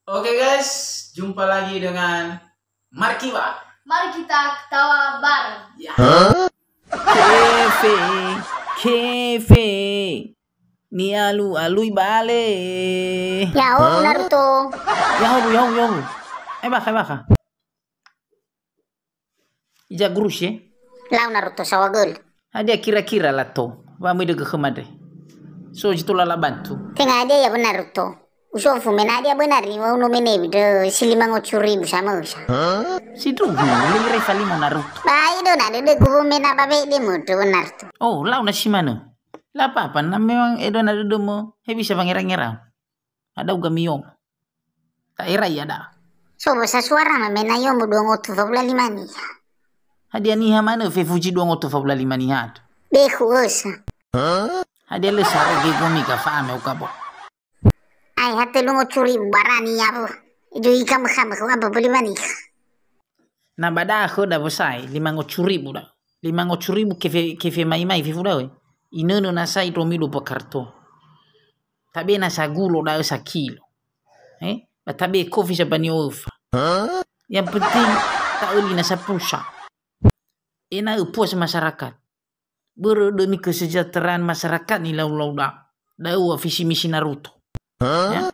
Oke guys, jumpa lagi dengan Markiwa. Mari kita ketawa bareng. Ya. Kefe, kefe, ni alui bale. Yao Naruto. Yahu. Baka. Ija grushe. Lau Naruto sawagul. Adia kira-kira lah to. Vamos de kemadre. So jitu la bantu. Tengah dia ya benar Naruto. Usah fumena dia benar ni mau nomine de silimango curi bersama usah. Si tu lire fali mo Naruto. Baik do nak de gubernmen babe de mo do Naruto. Oh, lau na si mana? La apa na memang edo na do mo. He bisa pangerang-ngerang. Ada uga miyom. Tak era ya dah. So basa suara memena yo mo do ngotu fabula limani. Hadia ni mana fe fuji do ngoto fabula limani hat. Beku usa. Hadia le sare ge gomi ka fame o kabo. Ai hate lungo curi barani ya. Idu ikam kham kham apa limani. Na bada ako da bosai 500,000 da. 500,000 kefe mai fe fuda we. Inono na sai romilo po karto. Tabe na sagulo da sa kilo. Tabe kofi sa bani ofa. Yang penting tak uli na sa pusha. Ena puas masyarakat. Demi kesejahteraan masyarakat ni lau da. Da visi misi Naruto. Ya.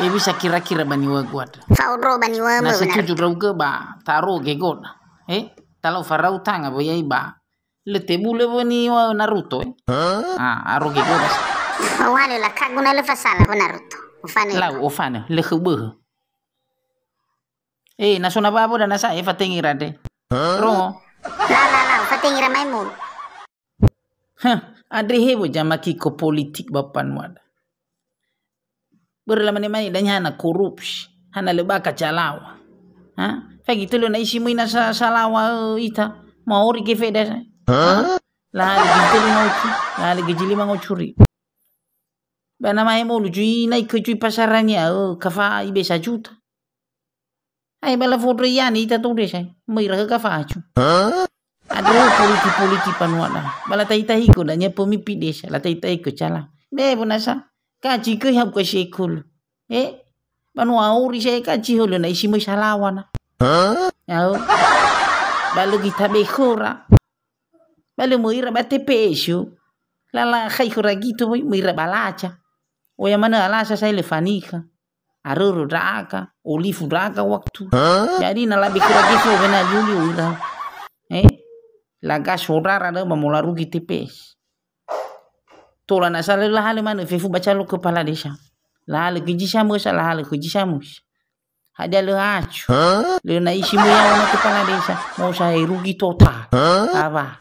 Bisa kira-kira bani waguad. Faudro bani wa Na setuju rauga ba taro ge god. Talau farau tanga bo yai ba. Lete bule bani wa Naruto. Aro ge god. Wale la kaguna le fasala bo Naruto. Ufane. Lau ofana le khubeh. Na sona babo da nasa fatengira de. Ro. La fatengira maimun. Adre hebo jamaki ko politik bapan wada. Berlamani-mani dan hana korupsi, hana lebaka calawa. Fagi tulo na isi mo ina sa salawa ita, maori ke feda sa. Lahali gitili mauci, lahali gijili mangocuri. Bana mai mo luju na ikujui pasaranya kafa ibe sa juta. Ai bala fodre yani ita to desa, moira ka kafa acu. Aduh politik panuana. Bala tai ko danya pemimpin desa, la tai ko cala. Be bonasa. Kaji ke hab ke sekul. Banu auri saya kaji holo na isi mo salawana. Yao. Balu kita bekora. Balu mo ira bate pesyo. Lala khai khora gitu mo ira balacha. O ya mana alasa saya lefanika. Aruru raka, olifu raka waktu. Jadi na labi khora gitu bena juli ira. Laga sorara da mamula rugi tipes. Tola na sala la hale mana fefu baca lo kepala desa. La hale keji samus, la hale keji samus. Ada le acu. Le na isi mo yang kepala desa. Mau saya rugi total. Apa?